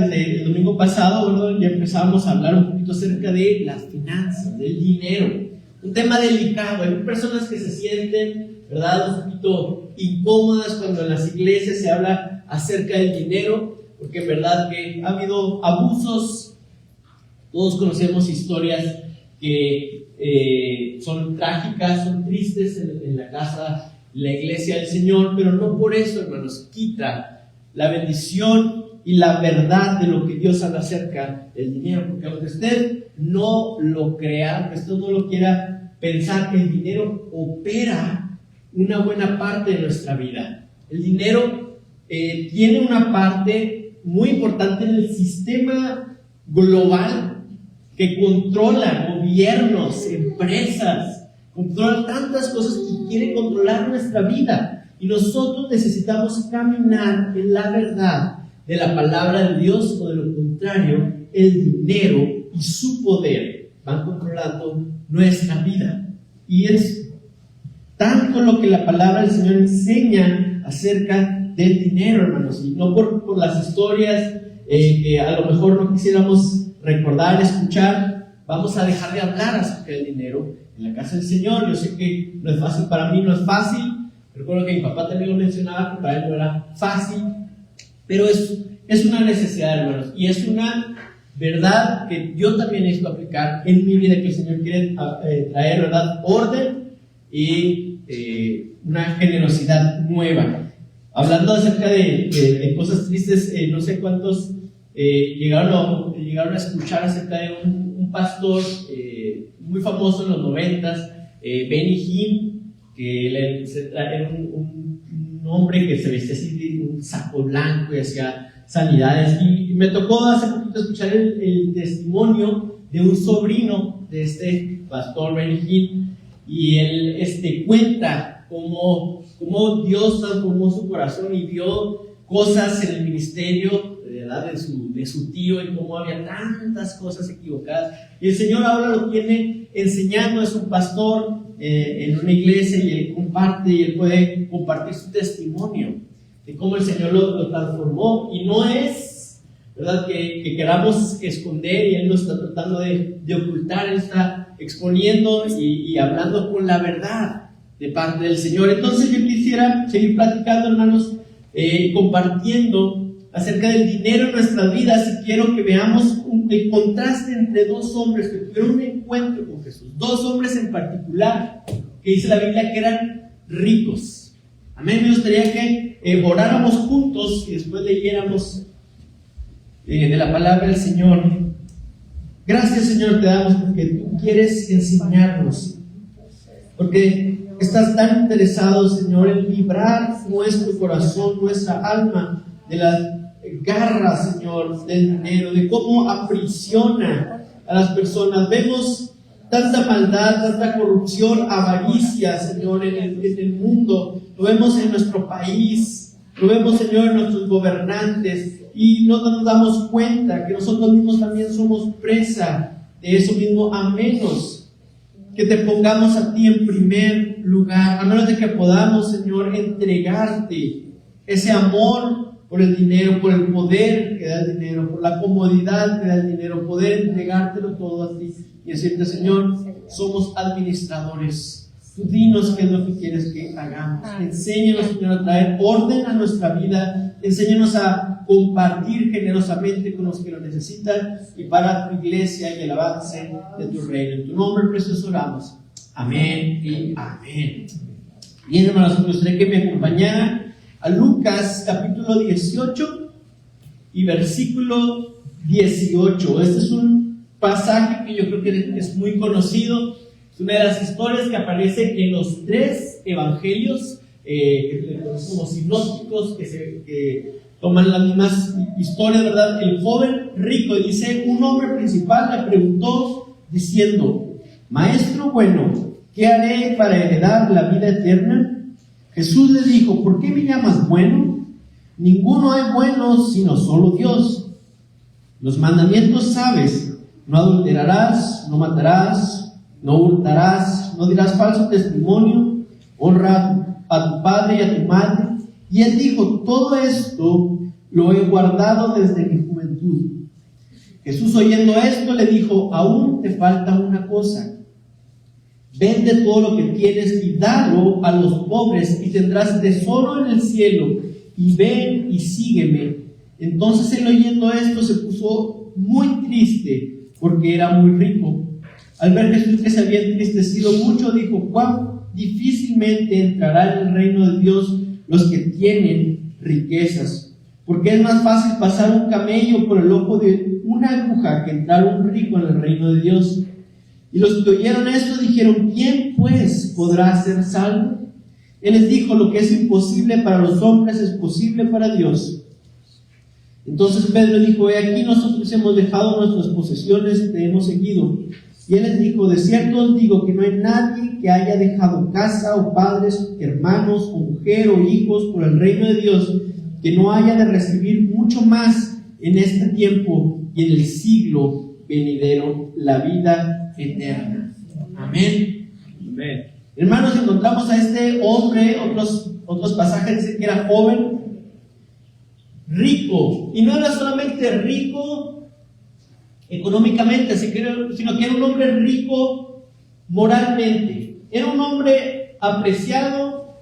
Desde el domingo pasado, ¿verdad? Ya empezamos a hablar un poquito acerca de las finanzas, del dinero. Un tema delicado. Hay personas que se sienten, ¿verdad?, un poquito incómodas cuando en las iglesias se habla acerca del dinero, porque en verdad que ha habido abusos. Todos conocemos historias que son trágicas, son tristes en la casa, en la iglesia del Señor, pero no por eso, hermanos, quita la bendición y la verdad de lo que Dios habla acerca del dinero, porque aunque usted no lo crea, aunque usted no lo quiera pensar, el dinero opera una buena parte de nuestra vida. El dinero tiene una parte muy importante en el sistema global que controla gobiernos, empresas, controla tantas cosas y quiere controlar nuestra vida. Y nosotros necesitamos caminar en la verdad de la palabra de Dios, o de lo contrario, el dinero y su poder van controlando nuestra vida. Y es tanto lo que la palabra del Señor enseña acerca del dinero, hermanos, y no por las historias que a lo mejor no quisiéramos recordar, escuchar. Vamos a dejar de hablar acerca del dinero en la casa del Señor. Yo sé que no es fácil, para mí no es fácil. Recuerdo que mi papá también lo mencionaba, que para él no era fácil, pero es una necesidad, hermanos, y es una verdad que yo también necesito aplicar en mi vida, que el Señor quiere traer, ¿verdad?, orden y una generosidad nueva. Hablando acerca de cosas tristes, no sé cuántos llegaron a escuchar acerca de un pastor muy famoso en los 90s, Benny Hinn, que era un hombre que se vestía así de un saco blanco y hacía sanidades. Y me tocó hace poquito escuchar el testimonio de un sobrino de este pastor Benny Hinn, y él cuenta cómo Dios transformó su corazón y vio cosas en el ministerio, ¿verdad?, de su tío, y cómo había tantas cosas equivocadas. Y el Señor ahora lo tiene enseñando. Es un pastor en una iglesia, y él comparte, y él puede compartir su testimonio de cómo el Señor lo transformó. Y no es, ¿verdad?, que queramos esconder, y él no está tratando de ocultar. Él está exponiendo y hablando con la verdad de parte del Señor. Entonces yo quisiera seguir platicando, hermanos, compartiendo acerca del dinero en nuestras vidas, y quiero que veamos el contraste entre dos hombres que tuvieron un encuentro con Jesús. Dos hombres en particular que dice la Biblia que eran ricos. Amén. Me gustaría que oráramos juntos y después leyéramos de la palabra del Señor. Gracias, Señor, te damos porque tú quieres enseñarnos, porque estás tan interesado, Señor, en librar nuestro corazón, nuestra alma de las garras, Señor, del dinero, de cómo aprisiona a las personas. Vemos tanta maldad, tanta corrupción, avaricia, Señor, en el mundo. Lo vemos en nuestro país, lo vemos, Señor, en nuestros gobernantes, y no nos damos cuenta que nosotros mismos también somos presa de eso mismo, a menos que te pongamos a ti en primer lugar, a menos de que podamos, Señor, entregarte ese amor por el dinero, por el poder que da el dinero, por la comodidad que da el dinero, poder entregártelo todo a ti y decirte: Señor, somos administradores. Tú dinos qué es lo que quieres que hagamos. Enséñanos, Señor, a traer orden a nuestra vida. Enséñanos a compartir generosamente con los que lo necesitan, y para tu iglesia y el avance de tu reino. En tu nombre precioso oramos. Amén y amén. Bien, hermanos, me gustaría que me acompañaran a Lucas capítulo 18 y versículo 18. Este es un pasaje que yo creo que es muy conocido. Es una de las historias que aparece en los tres evangelios, como sinópticos, que toman las mismas historias, ¿verdad? El joven rico, dice: un hombre principal le preguntó diciendo: Maestro bueno, ¿qué haré para heredar la vida eterna? Jesús le dijo: ¿por qué me llamas bueno? Ninguno hay bueno sino solo Dios. Los mandamientos sabes: no adulterarás, no matarás, no hurtarás, no dirás falso testimonio, honra a tu padre y a tu madre. Y él dijo: todo esto lo he guardado desde mi juventud. Jesús, oyendo esto, le dijo: aún te falta una cosa. Vende todo lo que tienes y dalo a los pobres, y tendrás tesoro en el cielo. Y ven y sígueme. Entonces él, oyendo esto, se puso muy triste, porque era muy rico. Al ver Jesús que se había entristecido mucho, dijo: cuán difícilmente entrará en el reino de Dios los que tienen riquezas. Porque es más fácil pasar un camello por el ojo de una aguja que entrar un rico en el reino de Dios. Y los que oyeron esto dijeron: ¿quién pues podrá ser salvo? Él les dijo: lo que es imposible para los hombres es posible para Dios. Entonces Pedro dijo: he aquí, nosotros hemos dejado nuestras posesiones y te hemos seguido. Y él les dijo: de cierto os digo que no hay nadie que haya dejado casa o padres, hermanos o mujer o hijos por el reino de Dios, que no haya de recibir mucho más en este tiempo y en el siglo venidero la vida eterna. Amén. Amén. Hermanos, encontramos a este hombre, otros pasajes dicen que era joven, rico, y no era solamente rico económicamente, sino que era un hombre rico moralmente. Era un hombre apreciado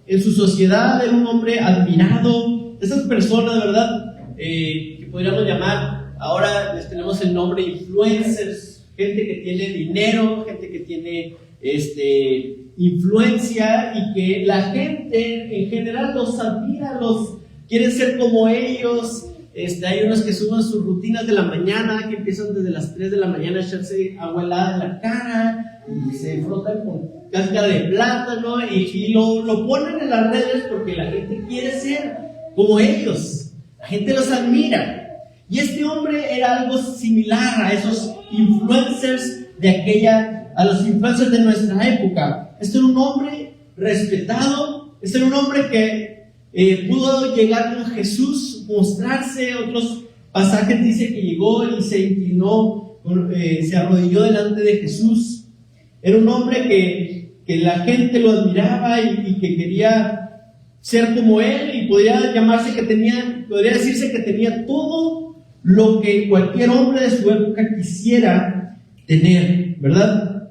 en su sociedad, era un hombre admirado. Esas personas, de verdad, que podríamos llamar, ahora les tenemos el nombre influencers, gente que tiene dinero, gente que tiene influencia, y que la gente en general los admira, los quieren ser como ellos. Hay unos que suben sus rutinas de la mañana, que empiezan desde las 3 de la mañana a echarse agua helada en la cara y se frotan con cáscara de plátano y lo ponen en las redes porque la gente quiere ser como ellos, la gente los admira. Y este hombre era algo similar a esos influencers a los influencers de nuestra época. Este era un hombre respetado, este era un hombre que pudo llegar con Jesús, mostrarse. Otros pasajes dice que llegó y se inclinó, se arrodilló delante de Jesús. Era un hombre que la gente lo admiraba y que quería ser como él, y podría decirse que tenía todo lo que cualquier hombre de su época quisiera tener, ¿verdad?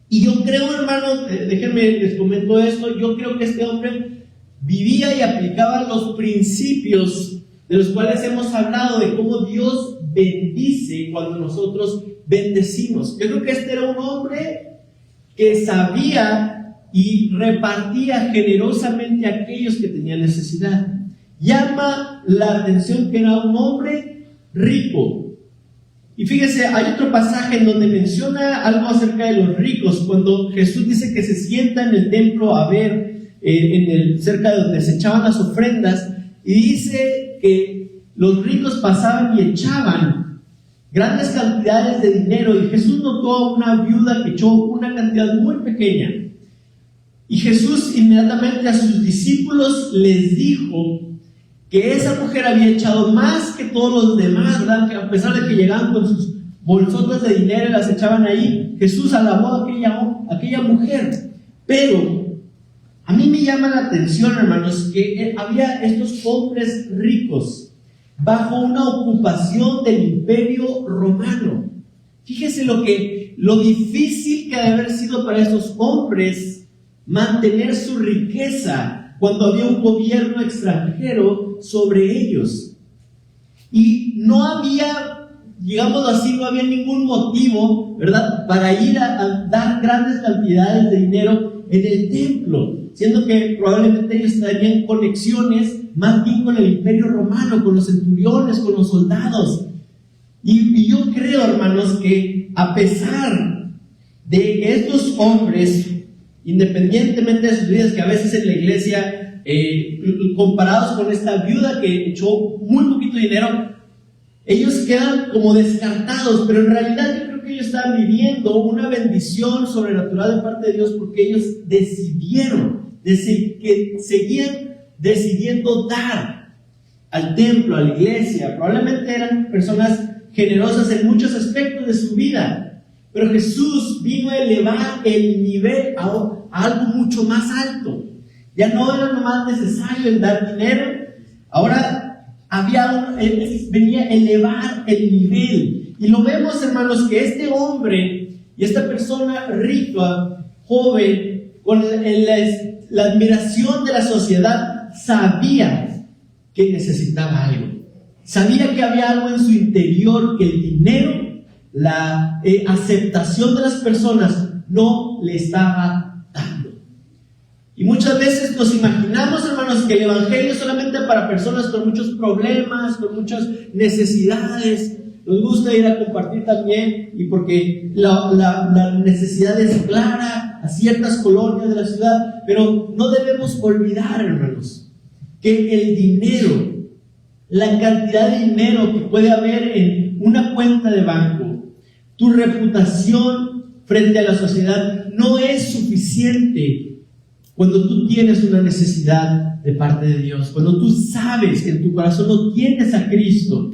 Y yo creo, hermanos, déjenme les comento esto, yo creo que este hombre vivía y aplicaba los principios de los cuales hemos hablado, de cómo Dios bendice cuando nosotros bendecimos. Yo creo que este era un hombre que sabía y repartía generosamente a aquellos que tenían necesidad. Llama la atención que era un hombre rico. Y fíjese, hay otro pasaje en donde menciona algo acerca de los ricos, cuando Jesús dice que se sienta en el templo a ver cerca de donde se echaban las ofrendas, y dice que los ricos pasaban y echaban grandes cantidades de dinero, y Jesús notó a una viuda que echó una cantidad muy pequeña, y Jesús inmediatamente a sus discípulos les dijo que esa mujer había echado más que todos los demás, ¿verdad? Que a pesar de que llegaban con sus bolsotas de dinero y las echaban ahí, Jesús alabó a aquella mujer. Pero a mí me llama la atención, hermanos, que había estos hombres ricos bajo una ocupación del Imperio Romano. Fíjese lo difícil que ha de haber sido para estos hombres mantener su riqueza cuando había un gobierno extranjero sobre ellos. Y no había, digámoslo así, no había ningún motivo, ¿verdad?, para ir a dar grandes cantidades de dinero en el templo, siendo que probablemente ellos tenían conexiones más bien con el Imperio Romano, con los centuriones, con los soldados. Y yo creo, hermanos, que a pesar de estos hombres, independientemente de sus vidas, que a veces en la iglesia, comparados con esta viuda que echó muy poquito dinero, ellos quedan como descartados, pero en realidad yo creo que ellos estaban viviendo una bendición sobrenatural de parte de Dios, porque ellos seguían decidiendo dar al templo, a la iglesia. Probablemente eran personas generosas en muchos aspectos de su vida, pero Jesús vino a elevar el nivel a algo mucho más alto. Ya no era nomás necesario el dar dinero, ahora venía a elevar el nivel. Y lo vemos, hermanos, que este hombre y esta persona rica, joven, con la admiración de la sociedad, sabía que necesitaba algo. Sabía que había algo en su interior que el dinero, la aceptación de las personas no le estaba dando. Y muchas veces nos imaginamos, hermanos, que el evangelio es solamente para personas con muchos problemas, con muchas necesidades. Nos gusta ir a compartir también, y porque la necesidad es clara a ciertas colonias de la ciudad, pero no debemos olvidar, hermanos, que el dinero, la cantidad de dinero que puede haber en una cuenta de banco, tu reputación frente a la sociedad, no es suficiente cuando tú tienes una necesidad de parte de Dios. Cuando tú sabes que en tu corazón no tienes a Cristo,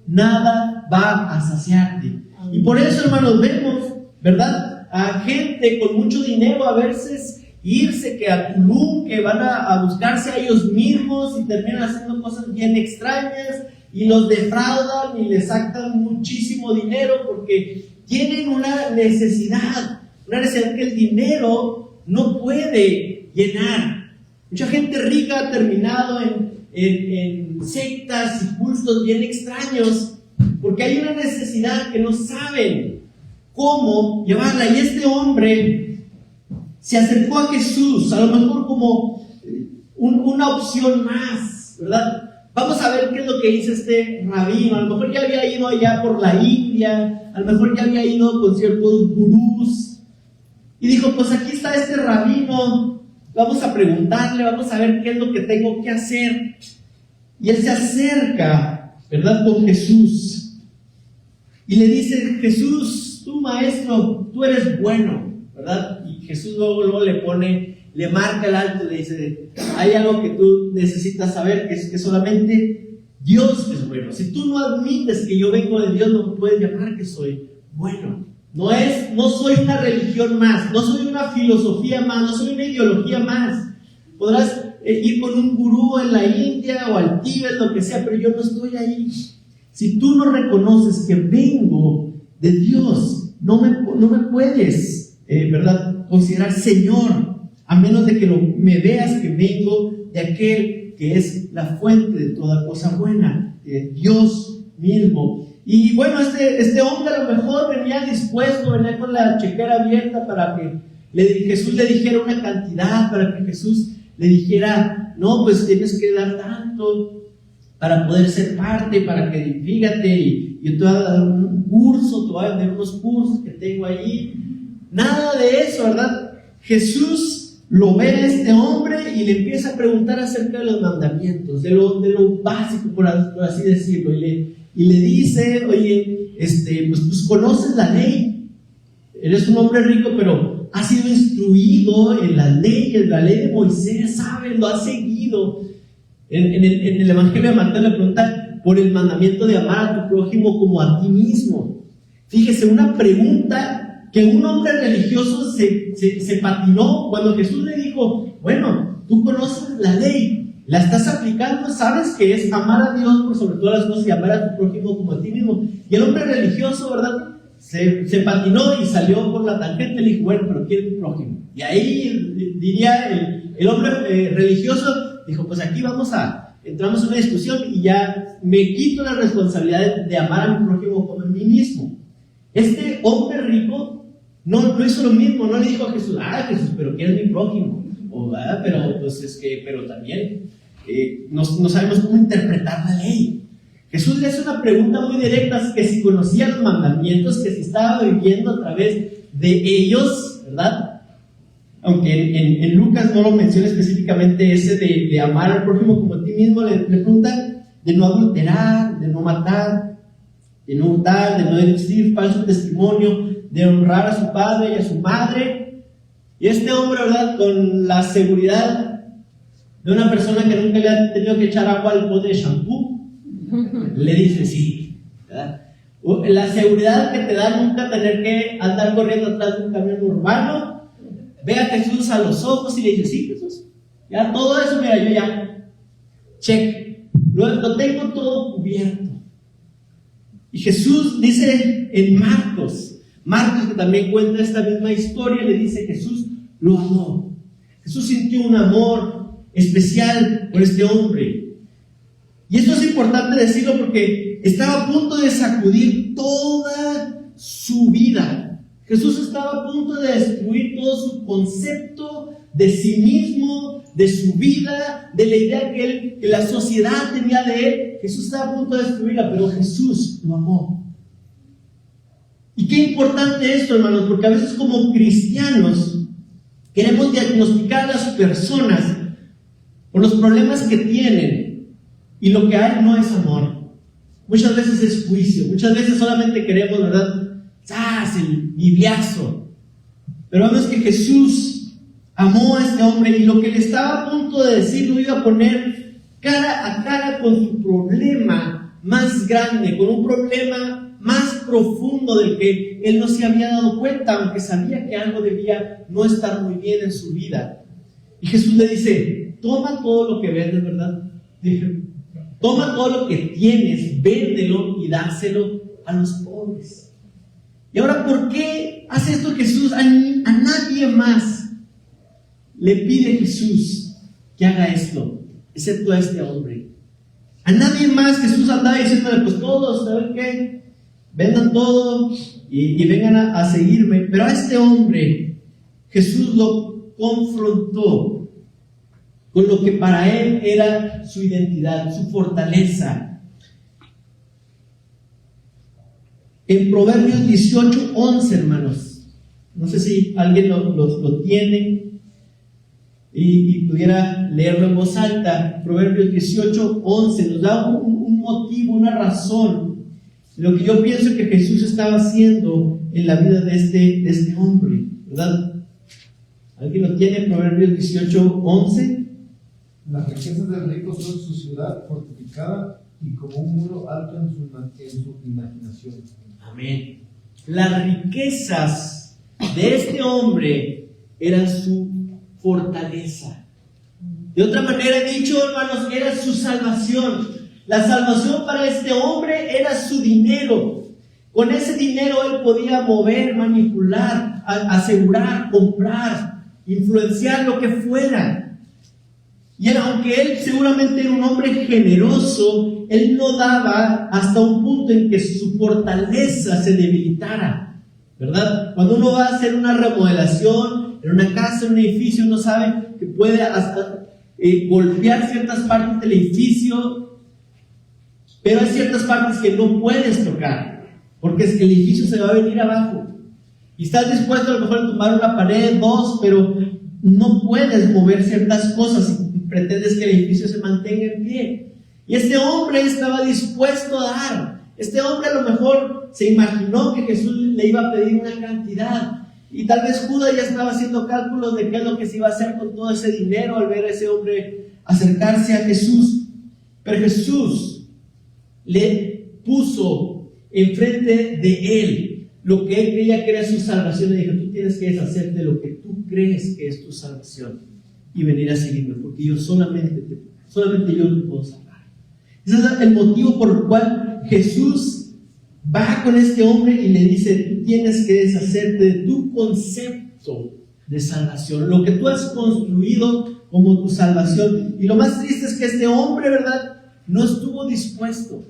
nada va a saciarte. Y por eso, hermanos, vemos, ¿verdad?, a gente con mucho dinero a veces irse que a Tulum, que van a buscarse a ellos mismos y terminan haciendo cosas bien extrañas y los defraudan y les sacan muchísimo dinero porque tienen una necesidad que el dinero no puede llenar. Mucha gente rica ha terminado en sectas y cultos bien extraños porque hay una necesidad que no saben cómo llevarla. Y este hombre se acercó a Jesús, a lo mejor como una opción más, ¿verdad? Vamos a ver qué es lo que dice este rabino. A lo mejor ya había ido allá por la India, a lo mejor ya había ido con ciertos gurús, y dijo, pues aquí está este rabino, vamos a preguntarle, vamos a ver qué es lo que tengo que hacer. Y él se acerca, ¿verdad?, con Jesús, y le dice, Jesús, tú maestro, tú eres bueno, ¿verdad? Y Jesús luego le marca el alto y le dice, hay algo que tú necesitas saber, que es que solamente Dios es bueno. Si tú no admites que yo vengo de Dios, no me puedes llamar que soy bueno. No soy una religión más, no soy una filosofía más, no soy una ideología más. Podrás ir con un gurú en la India o al Tíbet, lo que sea, pero yo no estoy ahí. Si tú no reconoces que vengo de Dios, no me puedes, ¿verdad?, considerar Señor, a menos de que me veas que vengo de aquel que es la fuente de toda cosa buena, Dios mismo. Y bueno, este hombre a lo mejor venía dispuesto, venía con la chequera abierta para que Jesús le dijera una cantidad, para que Jesús le dijera, no, pues tienes que dar tanto para poder ser parte, para que, fíjate, y yo te voy a dar un curso, te voy a dar unos cursos que tengo ahí. Nada de eso, ¿verdad? Jesús lo ve a este hombre y le empieza a preguntar acerca de los mandamientos, de lo básico, por así decirlo, y le dice, oye, pues conoces la ley, eres un hombre rico, pero has sido instruido en las leyes, la ley de Moisés, sabes, lo has seguido. En el Evangelio de Mateo le pregunta por el mandamiento de amar a tu prójimo como a ti mismo. Fíjese, una pregunta que un hombre religioso se patinó cuando Jesús le dijo, bueno, tú conoces la ley, la estás aplicando, sabes que es amar a Dios por sobre todas las cosas y amar a tu prójimo como a ti mismo. Y el hombre religioso, ¿verdad?, se patinó y salió por la tangente. Le dijo, bueno, pero ¿quién es tu prójimo? Y ahí diría el hombre religioso, dijo, pues aquí entramos en una discusión y ya me quito la responsabilidad de amar a mi prójimo como a mí mismo. Este hombre rico no hizo lo mismo, no le dijo a Jesús, Jesús, pero ¿quién es mi prójimo? Pero también no sabemos cómo interpretar la ley. Jesús le hace una pregunta muy directa, que si conocía los mandamientos, que si estaba viviendo a través de ellos, ¿verdad? Aunque en Lucas no lo menciona específicamente ese de amar al prójimo como a ti mismo, le preguntan de no adulterar, de no matar, de no hurtar, de no decir falso testimonio, de honrar a su padre y a su madre. Y este hombre, ¿verdad?, con la seguridad de una persona que nunca le ha tenido que echar agua al pote de shampoo, le dice sí, ¿verdad? La seguridad que te da nunca tener que andar corriendo atrás de un camión urbano. Ve a Jesús a los ojos y le dice, sí, Jesús, ya todo eso, mira, yo ya check, lo tengo todo cubierto. Y Jesús dice en Marcos que también cuenta esta misma historia, le dice: Jesús lo amó. Jesús sintió un amor especial por este hombre. Y esto es importante decirlo porque estaba a punto de sacudir toda su vida. Jesús estaba a punto de destruir todo su concepto de sí mismo, de su vida, de la idea que la sociedad tenía de él. Jesús estaba a punto de destruirla, pero Jesús lo amó. Y qué importante esto, hermanos, porque a veces como cristianos queremos diagnosticar a las personas por los problemas que tienen, y lo que hay no es amor. Muchas veces es juicio, muchas veces solamente queremos, ¿verdad?, el liviazo. Pero vemos que Jesús amó a este hombre, y lo que le estaba a punto de decir lo iba a poner cara a cara con su problema más grande, con un problema más profundo del que él no se había dado cuenta, aunque sabía que algo debía no estar muy bien en su vida. Y Jesús le dice: toma todo lo que vendes, ¿verdad? Toma todo lo que tienes, véndelo y dáselo a los pobres. Y ahora, ¿por qué hace esto Jesús? A nadie más le pide Jesús que haga esto, excepto a este hombre. A nadie más Jesús andaba diciéndole: pues todos, ¿saben qué? Vendan todo y vengan a seguirme. Pero a este hombre Jesús lo confrontó con lo que para él era su identidad, su fortaleza. En Proverbios 18:11, hermanos, no sé si alguien lo tiene y pudiera leerlo en voz alta. Proverbios 18:11 nos da un motivo, una razón, lo que yo pienso que Jesús estaba haciendo en la vida de este hombre, ¿verdad? ¿Alguien lo tiene? Proverbios 18:11. Las riquezas del rico son su ciudad fortificada y como un muro alto en su imaginación. Amén. Las riquezas de este hombre eran su fortaleza. De otra manera dicho, hermanos, era su salvación. La salvación para este hombre era su dinero. Con ese dinero él podía mover, manipular, asegurar, comprar, influenciar lo que fuera. Y aunque él seguramente era un hombre generoso, él no daba hasta un punto en que su fortaleza se debilitara, ¿verdad? Cuando uno va a hacer una remodelación en una casa, en un edificio, uno sabe que puede hasta golpear ciertas partes del edificio, pero hay ciertas partes que no puedes tocar, porque es que el edificio se va a venir abajo. Y estás dispuesto a lo mejor a tumbar una pared, dos, pero no puedes mover ciertas cosas y pretendes que el edificio se mantenga en pie. Y este hombre estaba dispuesto a dar. Este hombre a lo mejor se imaginó que Jesús le iba a pedir una cantidad. Y tal vez Judas ya estaba haciendo cálculos de qué es lo que se iba a hacer con todo ese dinero al ver a ese hombre acercarse a Jesús. Pero Jesús le puso enfrente de él lo que él creía que era su salvación. Le dijo: tú tienes que deshacerte de lo que tú crees que es tu salvación y venir a seguirme, porque yo solamente yo te puedo salvar. Ese es el motivo por el cual Jesús va con este hombre y le dice: tú tienes que deshacerte de tu concepto de salvación, lo que tú has construido como tu salvación. Y lo más triste es que este hombre, ¿verdad?, no estuvo dispuesto.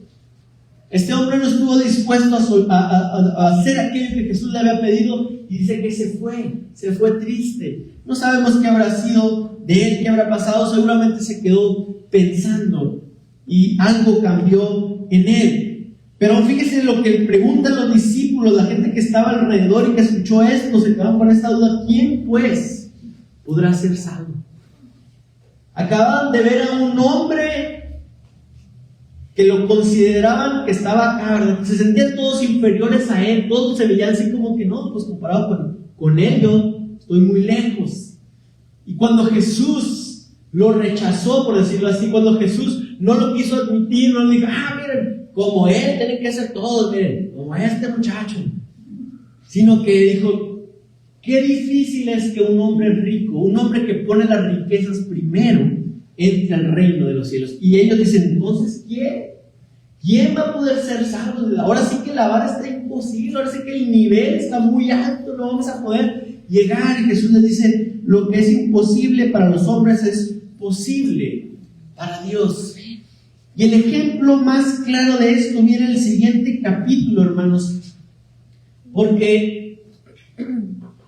Este hombre no estuvo dispuesto a hacer aquello que Jesús le había pedido, y dice que se fue triste. No sabemos qué habrá sido de él, qué habrá pasado. Seguramente se quedó pensando y algo cambió en él. Pero fíjese lo que preguntan los discípulos, la gente que estaba alrededor y que escuchó esto, se quedaron con esta duda: ¿quién pues podrá ser salvo? Acababan de ver a un hombre que lo consideraban que estaba acá, ¿verdad? Se sentían todos inferiores a él, todos se veían así como que no, pues comparado con él, yo estoy muy lejos. Y cuando Jesús lo rechazó, por decirlo así, cuando Jesús no lo quiso admitir, no le dijo: miren, como él tienen que ser todos, miren, como este muchacho, sino que dijo: qué difícil es que un hombre rico, un hombre que pone las riquezas primero, entre al reino de los cielos. Y ellos dicen, entonces, ¿quién va a poder ser salvo? Ahora sí que la vara está imposible, ahora sí que el nivel está muy alto, no vamos a poder llegar. Y Jesús les dice, lo que es imposible para los hombres es posible para Dios. Y el ejemplo más claro de esto viene en el siguiente capítulo, hermanos, porque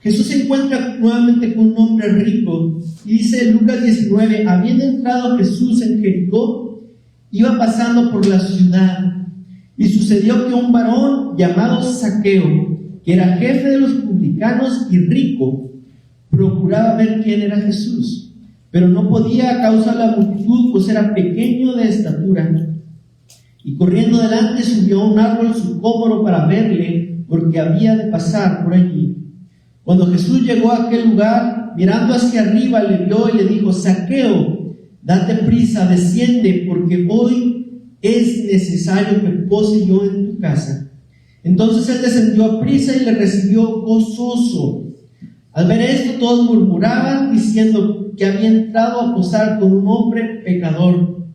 Jesús se encuentra nuevamente con un hombre rico y dice Lucas 19, habiendo entrado Jesús en Jericó, iba pasando por la ciudad, y sucedió que un varón llamado Zaqueo, que era jefe de los publicanos y rico, procuraba ver quién era Jesús, pero no podía a causa de la multitud, pues era pequeño de estatura. Y corriendo delante subió a un árbol sicómoro para verle, porque había de pasar por allí. Cuando Jesús llegó a aquel lugar, mirando hacia arriba, le vio y le dijo, Zaqueo, date prisa, desciende, porque hoy es necesario que pose yo en tu casa. Entonces él descendió a prisa y le recibió gozoso. Al ver esto, todos murmuraban, diciendo que había entrado a posar con un hombre pecador.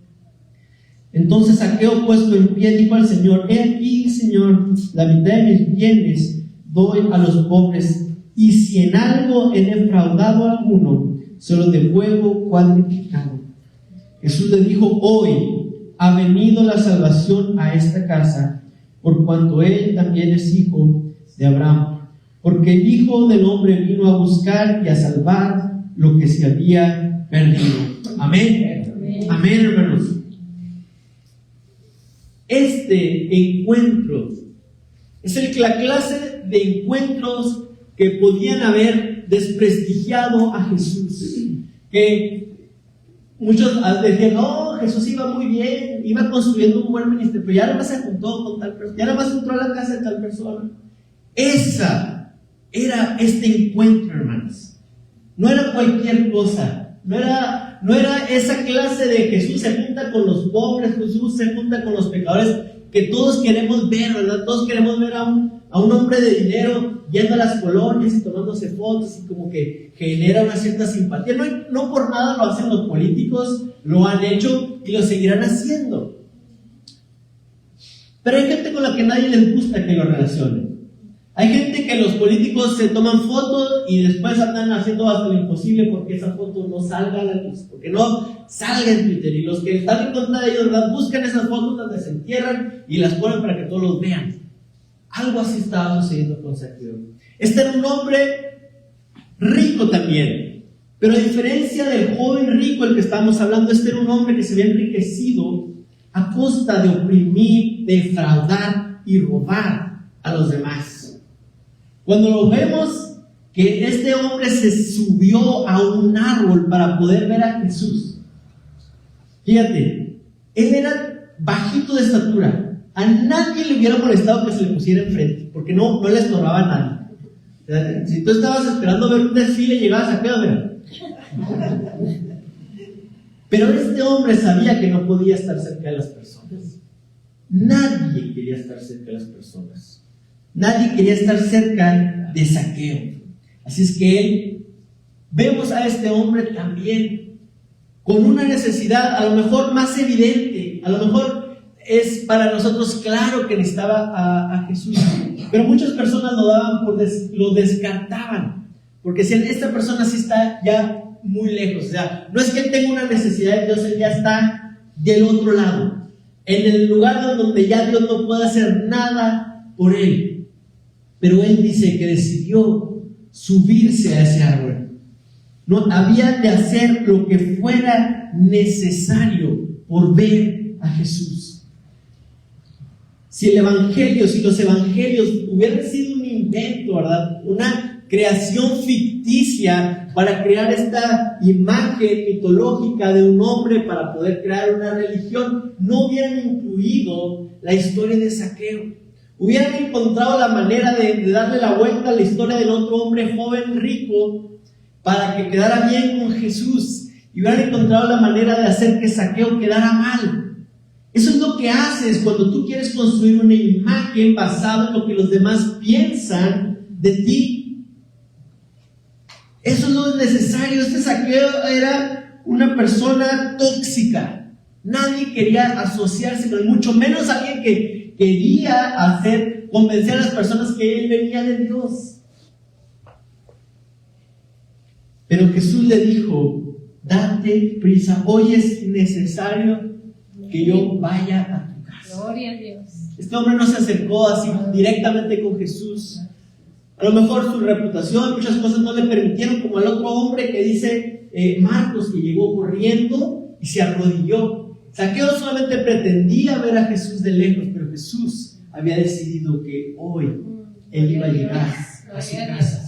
Entonces Zaqueo, puesto en pie, dijo al Señor, he aquí, Señor, la mitad de mis bienes doy a los pobres, y si en algo he defraudado a alguno, se lo devuelvo cuadriplicado. Jesús le dijo, hoy ha venido la salvación a esta casa, por cuanto él también es hijo de Abraham, porque el Hijo del Hombre vino a buscar y a salvar lo que se había perdido. Amén. Amén, amén, hermanos. Este encuentro es la clase de encuentros que podían haber desprestigiado a Jesús. Que muchos decían, no, Jesús iba muy bien, iba construyendo un buen ministerio, pero ya nada más se juntó con tal persona, ya nada más entró a la casa de tal persona. Esa era este encuentro, hermanos. No era cualquier cosa, no era esa clase de Jesús se junta con los pobres, Jesús se junta con los pecadores, que todos queremos ver, ¿verdad? Todos queremos ver a un hombre de dinero yendo a las colonias y tomándose fotos y como que genera una cierta simpatía. No por nada lo hacen los políticos, lo han hecho y lo seguirán haciendo. Pero hay gente con la que nadie les gusta que lo relacionen. Hay gente que los políticos se toman fotos y después andan haciendo hasta lo imposible porque esa foto no salga a la luz, porque no salga en Twitter. Y los que están en contra de ellos, ¿verdad?, buscan esas fotos donde se entierran y las ponen para que todos los vean. Algo así estaba sucediendo con Zaqueo. Este era un hombre rico también, pero a diferencia del joven rico del que estamos hablando, este era un hombre que se había enriquecido a costa de oprimir, defraudar y robar a los demás. Cuando lo vemos que este hombre se subió a un árbol para poder ver a Jesús, fíjate, él era bajito de estatura, a nadie le hubiera molestado que se le pusiera enfrente, porque no le estorbaba a nadie. Si tú estabas esperando ver un desfile, llegabas a Zaqueo, mira. Pero este hombre sabía que no podía estar cerca de las personas. Nadie quería estar cerca de las personas. Nadie quería estar cerca de Zaqueo. Así es que vemos a este hombre también con una necesidad a lo mejor más evidente, a lo mejor es para nosotros claro que necesitaba a Jesús, pero muchas personas lo descartaban, porque decían, esta persona sí está ya muy lejos, o sea, no es que él tenga una necesidad de Dios, él ya está del otro lado, en el lugar donde ya Dios no puede hacer nada por él. Pero él dice que decidió subirse a ese árbol. No había de hacer lo que fuera necesario por ver a Jesús. Si los evangelios hubieran sido un invento, ¿verdad?, una creación ficticia para crear esta imagen mitológica de un hombre para poder crear una religión, no hubieran incluido la historia de Zaqueo. Hubieran encontrado la manera de darle la vuelta a la historia del otro hombre joven rico para que quedara bien con Jesús, y hubieran encontrado la manera de hacer que Zaqueo quedara mal. Eso es lo que haces cuando tú quieres construir una imagen basada en lo que los demás piensan de ti. Eso no es necesario. Este Zaqueo era una persona tóxica. Nadie quería asociarse con él, mucho menos alguien que quería convencer a las personas que él venía de Dios. Pero Jesús le dijo: date prisa, hoy es necesario que yo vaya a tu casa. Gloria a Dios. Este hombre no se acercó así directamente con Jesús. A lo mejor su reputación, muchas cosas no le permitieron, como al otro hombre que dice Marcos, que llegó corriendo y se arrodilló. Zaqueo solamente pretendía ver a Jesús de lejos, pero Jesús había decidido que hoy él iba a llegar a su casa.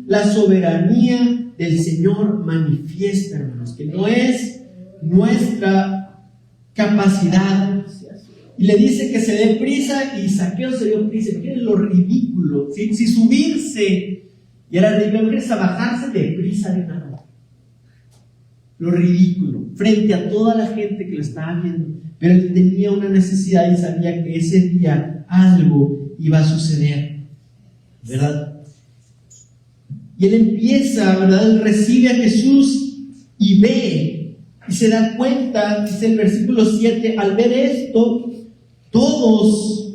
La soberanía del Señor manifiesta, hermanos, que no es nuestra capacidad. Y le dice que se dé prisa, y Zaqueo se dio prisa. Miren lo ridículo. Si subirse y era ridículo, es a bajarse de prisa de nada. Lo ridículo, frente a toda la gente que lo estaba viendo. Pero él tenía una necesidad y sabía que ese día algo iba a suceder, ¿verdad? Y él empieza, ¿verdad? Él recibe a Jesús y ve y se da cuenta, dice el versículo 7, al ver esto, todos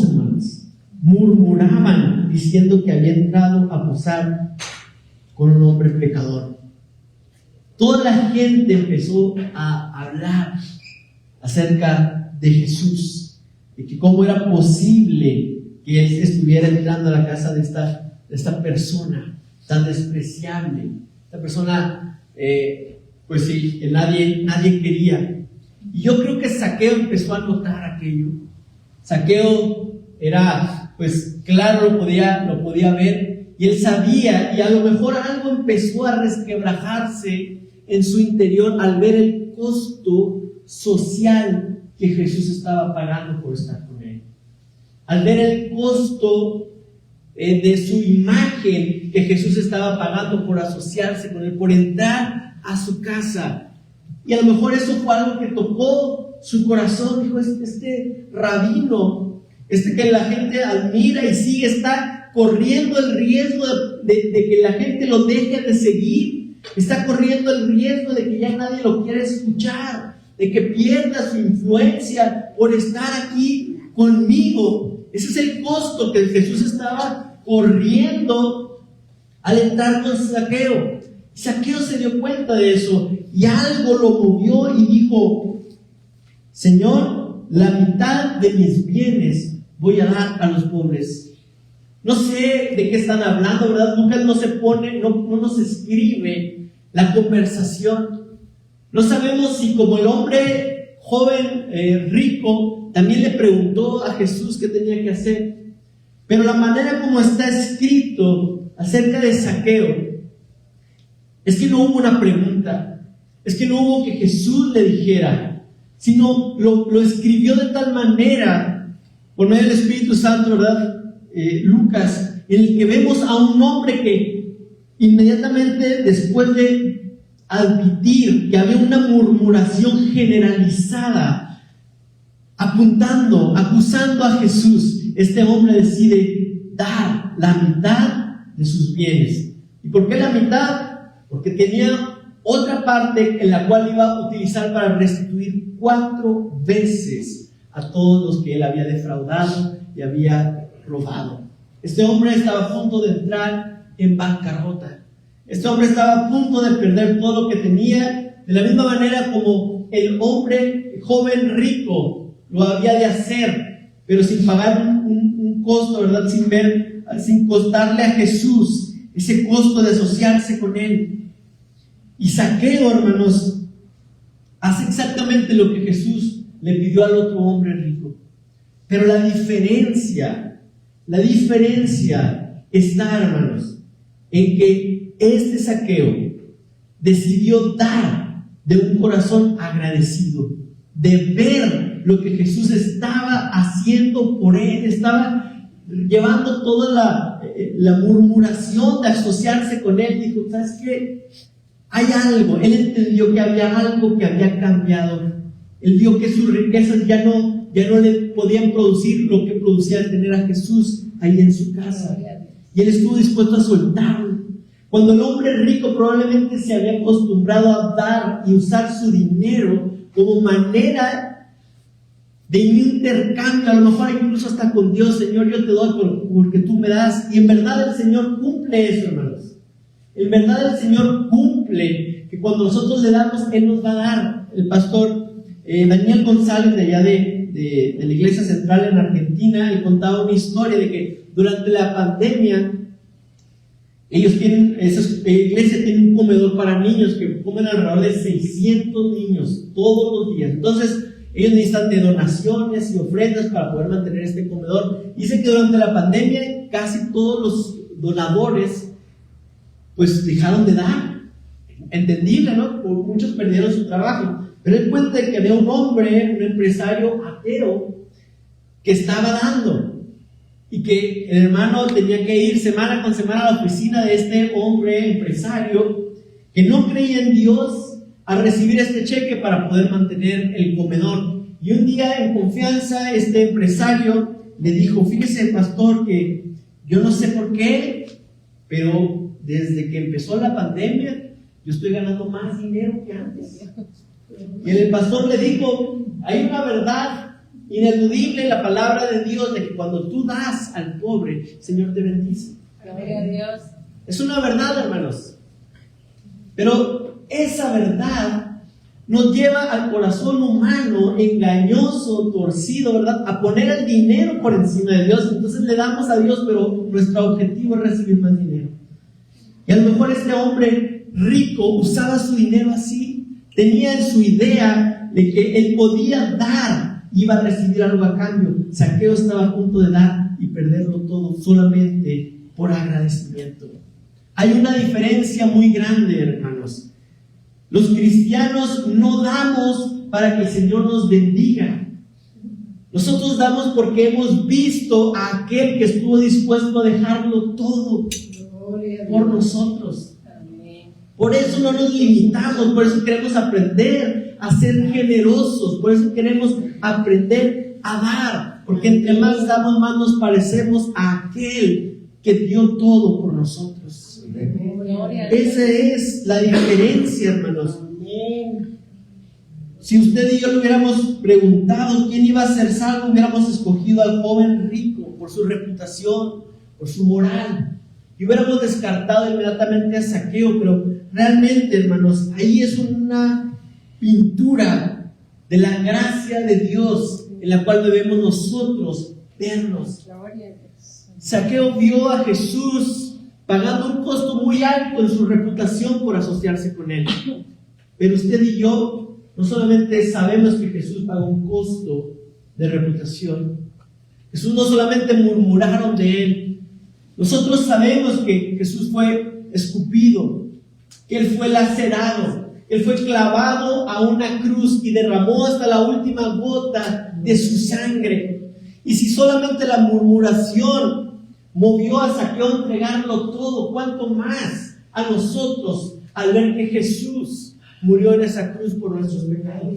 hermanos, murmuraban diciendo que había entrado a posar con un hombre pecador. Toda la gente empezó a hablar acerca de Jesús, de que cómo era posible que él estuviera entrando a la casa de esta persona tan despreciable, esta persona pues sí, que nadie quería. Y yo creo que Zaqueo empezó a notar aquello. Zaqueo era, pues claro, lo podía ver, y él sabía, y a lo mejor algo empezó a resquebrajarse en su interior al ver el costo social que Jesús estaba pagando por estar con él, al ver el costo de su imagen que Jesús estaba pagando por asociarse con él, por entrar a su casa. Y a lo mejor eso fue algo que tocó su corazón. Dijo: este rabino, que la gente admira y sigue, está corriendo el riesgo de que la gente lo deje de seguir, está corriendo el riesgo de que ya nadie lo quiera escuchar, de que pierda su influencia por estar aquí conmigo. Ese es el costo que Jesús estaba corriendo al entrar con Zaqueo. Zaqueo se dio cuenta de eso y algo lo movió y dijo: Señor, la mitad de mis bienes voy a dar a los pobres. No sé de qué están hablando, ¿verdad? Lucas no nos escribe la conversación. No sabemos si, como el hombre joven rico también le preguntó a Jesús qué tenía que hacer. Pero la manera como está escrito acerca de Zaqueo es que no hubo una pregunta, es que no hubo que Jesús le dijera, sino lo escribió de tal manera, por medio del Espíritu Santo, ¿verdad? Lucas, en el que vemos a un hombre que inmediatamente después de admitir que había una murmuración generalizada, acusando a Jesús, este hombre decide dar la mitad de sus bienes. ¿Y por qué la mitad? Porque tenía otra parte en la cual iba a utilizar para restituir 4 veces a todos los que él había defraudado y había robado. Este hombre estaba a punto de entrar en bancarrota. Este hombre estaba a punto de perder todo lo que tenía, de la misma manera como el hombre joven rico lo había de hacer, pero sin pagar un costo, ¿verdad? Sin costarle a Jesús ese costo de asociarse con él. Y Zaqueo, hermanos, hace exactamente lo que Jesús le pidió al otro hombre rico. Pero la diferencia está, hermanos, en que este Zaqueo decidió dar de un corazón agradecido, de ver lo que Jesús estaba haciendo por él, estaba llevando toda la murmuración de asociarse con él. Dijo: ¿sabes qué? Hay algo. Él entendió que había algo que había cambiado. Él vio que sus riquezas ya no le podían producir lo que producía tener a Jesús ahí en su casa. Y él estuvo dispuesto a soltarlo. Cuando el hombre rico probablemente se había acostumbrado a dar y usar su dinero como manera de intercambio, a lo mejor incluso hasta con Dios. Señor, yo te doy porque tú me das. Y en verdad el Señor cumple eso, hermanos. En verdad el Señor cumple que cuando nosotros le damos, Él nos va a dar. El pastor Daniel González, de allá de la Iglesia Central en Argentina, le contaba una historia de que durante la pandemia esa iglesia tiene un comedor para niños que comen alrededor de 600 niños todos los días. Entonces ellos necesitan de donaciones y ofrendas para poder mantener este comedor. Dice que durante la pandemia casi todos los donadores pues dejaron de dar. Entendible, ¿no? Muchos perdieron su trabajo. Pero él cuenta que había un hombre, un empresario ateo, que estaba dando. Y que el hermano tenía que ir semana con semana a la oficina de este hombre empresario que no creía en Dios, a recibir este cheque para poder mantener el comedor. Y un día, en confianza, este empresario le dijo: fíjese, pastor, que yo no sé por qué, pero desde que empezó la pandemia yo estoy ganando más dinero que antes. Y el pastor le dijo: hay una verdad ineludible en la palabra de Dios, de que cuando tú das al pobre, el Señor te bendice. Gloria a Dios. Es una verdad, hermanos. Pero esa verdad nos lleva al corazón humano, engañoso, torcido, ¿verdad?, a poner el dinero por encima de Dios. Entonces le damos a Dios, pero nuestro objetivo es recibir más dinero. Y a lo mejor este hombre rico usaba su dinero así. Tenía en su idea de que él podía dar, iba a recibir algo a cambio. Zaqueo estaba a punto de dar y perderlo todo solamente por agradecimiento. Hay una diferencia muy grande, hermanos. Los cristianos no damos para que el Señor nos bendiga. Nosotros damos porque hemos visto a aquel que estuvo dispuesto a dejarlo todo por nosotros. Por eso no nos limitamos, por eso queremos aprender a ser generosos, por eso queremos aprender a dar, porque entre más damos, más nos parecemos a aquel que dio todo por nosotros. Esa es la diferencia, hermanos. Si usted y yo le hubiéramos preguntado quién iba a ser salvo, hubiéramos escogido al joven rico por su reputación, por su moral, y hubiéramos descartado inmediatamente a Zaqueo. Pero realmente, hermanos, ahí es una pintura de la gracia de Dios en la cual debemos nosotros vernos. Zaqueo vio a Jesús pagando un costo muy alto en su reputación por asociarse con él. Pero usted y yo no solamente sabemos que Jesús pagó un costo de reputación. Jesús no solamente murmuraron de él. Nosotros sabemos que Jesús fue escupido, que Él fue lacerado, Él fue clavado a una cruz y derramó hasta la última gota de su sangre. Y si solamente la murmuración movió a Zaqueo a entregarlo todo, ¿cuánto más a nosotros al ver que Jesús murió en esa cruz por nuestros pecados?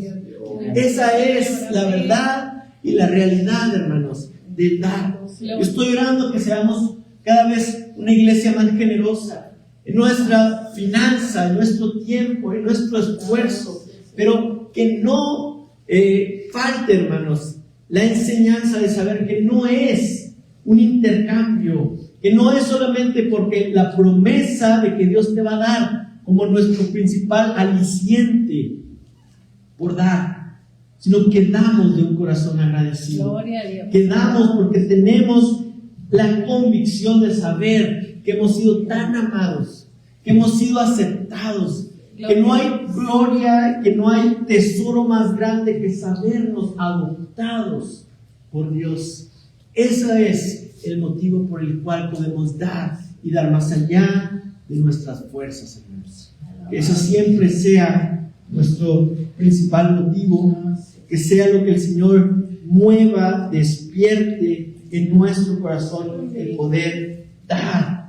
Esa es la verdad y la realidad, hermanos, del dar. Yo estoy orando que seamos cada vez una iglesia más generosa en nuestra finanza, en nuestro tiempo, en nuestro esfuerzo, pero que no falte, hermanos, la enseñanza de saber que no es un intercambio, que no es solamente porque la promesa de que Dios te va a dar como nuestro principal aliciente por dar, sino que damos de un corazón agradecido. Gloria a Dios. Que damos porque tenemos la convicción de saber que hemos sido tan amados, que hemos sido aceptados, que no hay gloria, que no hay tesoro más grande que sabernos adoptados por Dios. Ese es el motivo por el cual podemos dar y dar más allá de nuestras fuerzas, hermanos. Que eso siempre sea nuestro principal motivo, que sea lo que el Señor mueva, despierte en nuestro corazón el poder dar.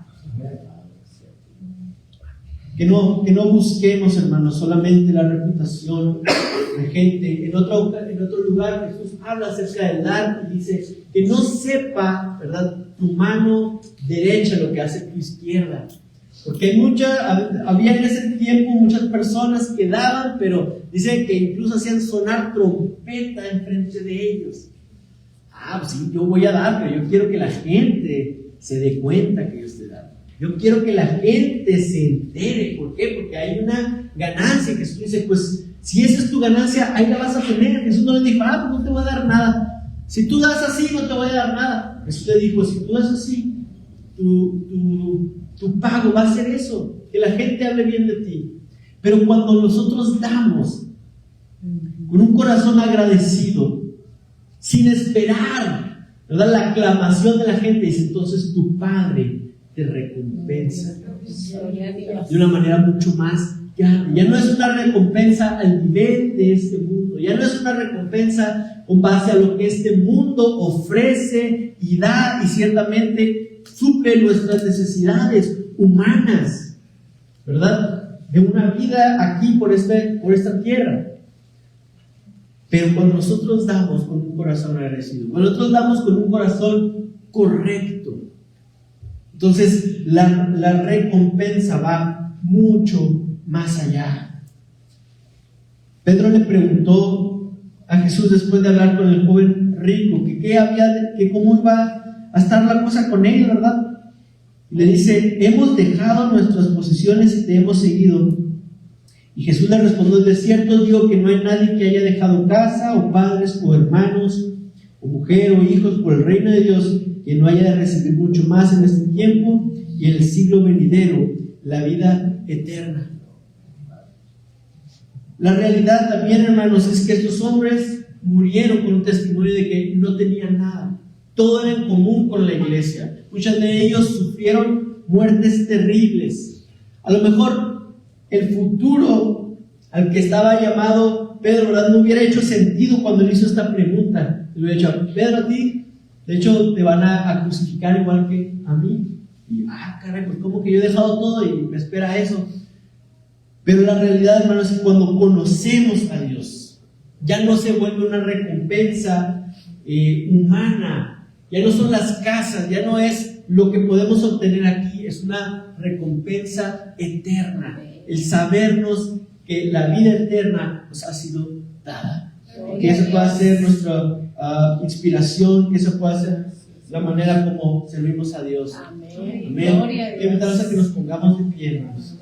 Que no busquemos, hermanos, solamente la reputación de gente. En otro lugar Jesús habla acerca del dar y dice que no sepa, ¿verdad?, tu mano derecha lo que hace tu izquierda. Porque había en ese tiempo muchas personas que daban, pero dice que incluso hacían sonar trompeta enfrente de ellos. Pues sí, yo voy a dar, pero yo quiero que la gente se dé cuenta que yo estoy dando. Yo quiero que la gente se entere. ¿Por qué? Porque hay una ganancia. Jesús dice, pues si esa es tu ganancia, ahí la vas a tener. Jesús no le dijo, pues no te voy a dar nada. Si tú das así, no te voy a dar nada. Jesús le dijo, si tú das así, tu pago va a ser eso, que la gente hable bien de ti. Pero cuando nosotros damos con un corazón agradecido, sin esperar, ¿verdad?, la aclamación de la gente, dice, entonces tu Padre te recompensa de una manera mucho más grande. Ya no es una recompensa al nivel de este mundo, ya no es una recompensa con base a lo que este mundo ofrece y da, y ciertamente suple nuestras necesidades humanas, ¿verdad?, de una vida aquí por esta tierra. Pero cuando nosotros damos con un corazón agradecido, cuando nosotros damos con un corazón correcto, entonces la recompensa va mucho más allá. Pedro le preguntó a Jesús después de hablar con el joven rico que cómo iba a estar la cosa con él, ¿verdad? Y le dice, hemos dejado nuestras posesiones y te hemos seguido. Y Jesús le respondió, de cierto digo que no hay nadie que haya dejado casa, o padres, o hermanos, o mujer, o hijos, por el reino de Dios, que no haya de recibir mucho más en este tiempo y en el siglo venidero, la vida eterna. La realidad también, hermanos, es que estos hombres murieron con un testimonio de que no tenían nada. Todo era en común con la iglesia. Muchos de ellos sufrieron muertes terribles. A lo mejor el futuro al que estaba llamado Pedro, ¿verdad?, no hubiera hecho sentido cuando le hizo esta pregunta. Le hubiera dicho, Pedro, a ti, de hecho, te van a crucificar igual que a mí. Y, caray, pues como que yo he dejado todo y me espera eso. Pero la realidad, hermanos, es que cuando conocemos a Dios, ya no se vuelve una recompensa humana. Ya no son las casas, ya no es lo que podemos obtener aquí, es una recompensa eterna. El sabernos que la vida eterna nos ha sido dada. Que eso pueda ser nuestra inspiración, que eso pueda ser la manera como servimos a Dios. Amén. Amén. Invitamos a que nos pongamos de pie, hermanos.